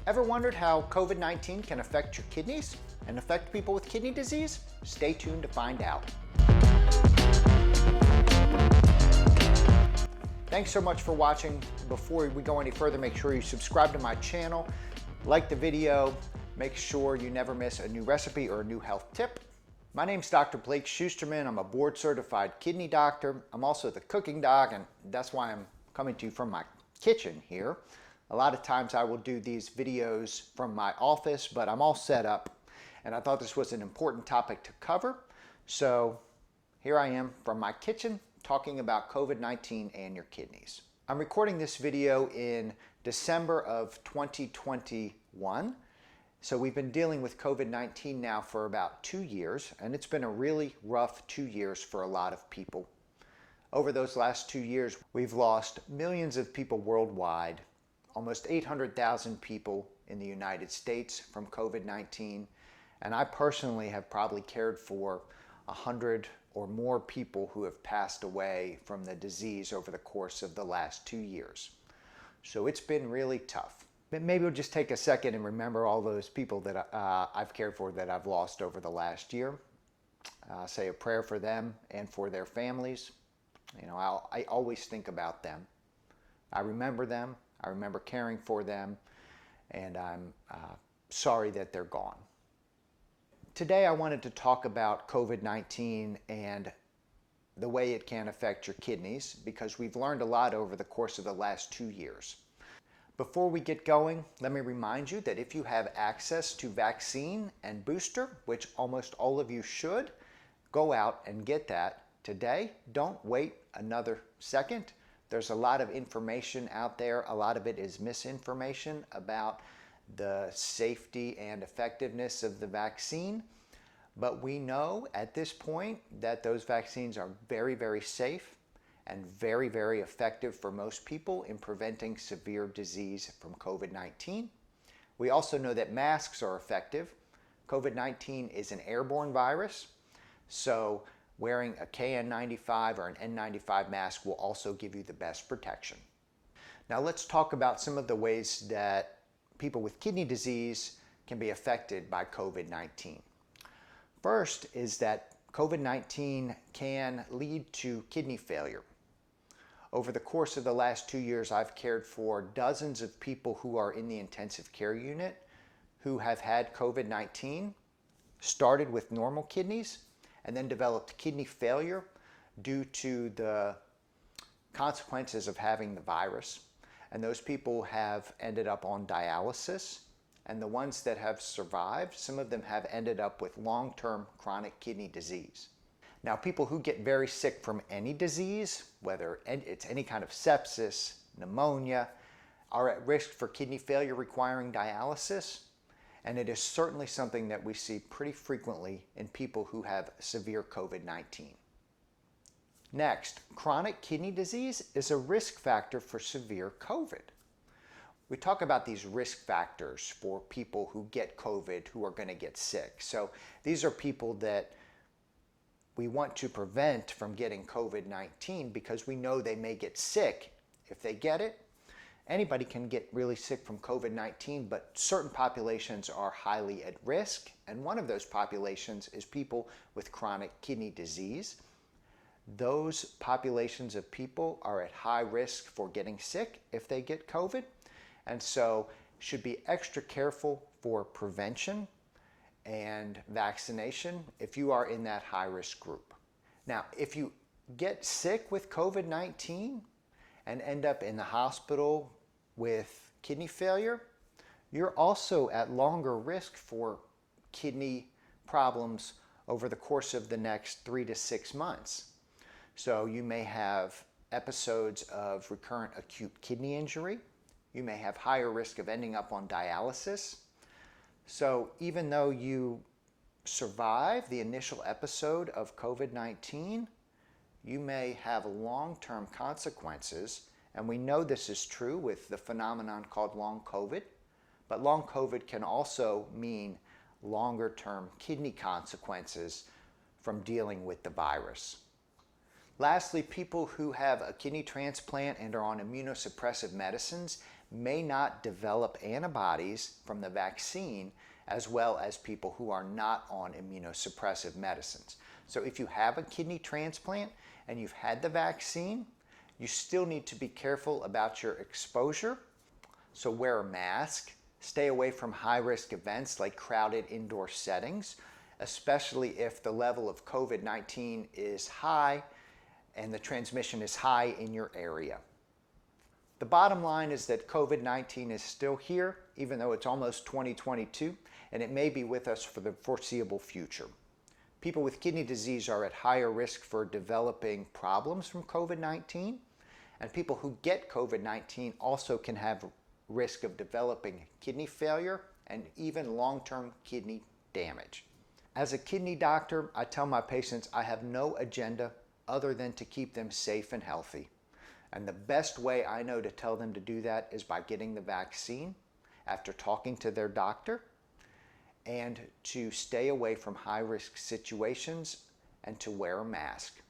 Ever wondered how COVID-19 can affect your kidneys and affect people with kidney disease? Stay tuned to find out. Thanks so much for watching. Before we go any further, make sure you subscribe to my channel, like the video, make sure you never miss a new recipe or a new health tip. My name's Dr. Blake Schusterman. I'm a board certified kidney doctor. I'm also the cooking doc, and that's why I'm coming to you from my kitchen here. A lot of times I will do these videos from my office, but I'm all set up and I thought this was an important topic to cover. So here I am from my kitchen talking about COVID-19 and your kidneys. I'm recording this video in December of 2021. So we've been dealing with COVID-19 now for about 2 years, and it's been a really rough 2 years for a lot of people. Over those last 2 years, we've lost millions of people worldwide, almost 800,000 people in the United States from COVID-19, and I personally have probably cared for 100 or more people who have passed away from the disease over the course of the last 2 years. So it's been really tough. But maybe we'll just take a second and remember all those people that I've cared for that I've lost over the last year. Say a prayer for them and for their families. You know, I always think about them. I remember them. I remember caring for them, and I'm sorry that they're gone. Today I wanted to talk about COVID-19 and the way it can affect your kidneys, because we've learned a lot over the course of the last 2 years. Before we get going, let me remind you that if you have access to vaccine and booster, which almost all of you should, go out and get that today. Don't wait another second. There's a lot of information out there. A lot of it is misinformation about the safety and effectiveness of the vaccine. But we know at this point that those vaccines are very, very safe and very, very effective for most people in preventing severe disease from COVID-19. We also know that masks are effective. COVID-19 is an airborne virus, so wearing a KN95 or an N95 mask will also give you the best protection. Now let's talk about some of the ways that people with kidney disease can be affected by COVID-19. First is that COVID-19 can lead to kidney failure. Over the course of the last 2 years, I've cared for dozens of people who are in the intensive care unit who have had COVID-19, started with normal kidneys, and then developed kidney failure due to the consequences of having the virus. And those people have ended up on dialysis. And the ones that have survived, some of them have ended up with long-term chronic kidney disease. Now, people who get very sick from any disease, whether it's any kind of sepsis, pneumonia, are at risk for kidney failure requiring dialysis. And it is certainly something that we see pretty frequently in people who have severe COVID-19. Next, chronic kidney disease is a risk factor for severe COVID. We talk about these risk factors for people who get COVID who are going to get sick. So these are people that we want to prevent from getting COVID-19 because we know they may get sick if they get it. Anybody can get really sick from COVID-19, but certain populations are highly at risk. And one of those populations is people with chronic kidney disease. Those populations of people are at high risk for getting sick if they get COVID. And so should be extra careful for prevention and vaccination if you are in that high risk group. Now, if you get sick with COVID-19, and end up in the hospital with kidney failure, you're also at longer risk for kidney problems over the course of the next 3 to 6 months. So you may have episodes of recurrent acute kidney injury. You may have higher risk of ending up on dialysis. So even though you survive the initial episode of COVID-19, you may have long-term consequences, and we know this is true with the phenomenon called long COVID, but long COVID can also mean longer-term kidney consequences from dealing with the virus. Lastly, people who have a kidney transplant and are on immunosuppressive medicines may not develop antibodies from the vaccine as well as people who are not on immunosuppressive medicines. So if you have a kidney transplant and you've had the vaccine, you still need to be careful about your exposure. So wear a mask, stay away from high-risk events like crowded indoor settings, especially if the level of COVID-19 is high and the transmission is high in your area. The bottom line is that COVID-19 is still here, even though it's almost 2022, and it may be with us for the foreseeable future. People with kidney disease are at higher risk for developing problems from COVID-19, and people who get COVID-19 also can have risk of developing kidney failure and even long-term kidney damage. As a kidney doctor, I tell my patients I have no agenda other than to keep them safe and healthy. And the best way I know to tell them to do that is by getting the vaccine after talking to their doctor, and to stay away from high-risk situations and to wear a mask.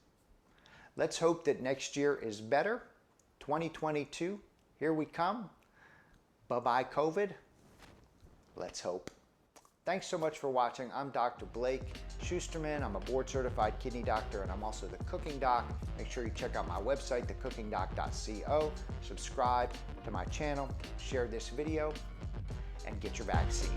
Let's hope that next year is better. 2022, here we come. Bye-bye COVID. Let's hope. Thanks so much for watching. I'm Dr. Blake Schusterman. I'm a board-certified kidney doctor, and I'm also the cooking doc. Make sure you check out my website, thecookingdoc.co. Subscribe to my channel, share this video, and get your vaccine.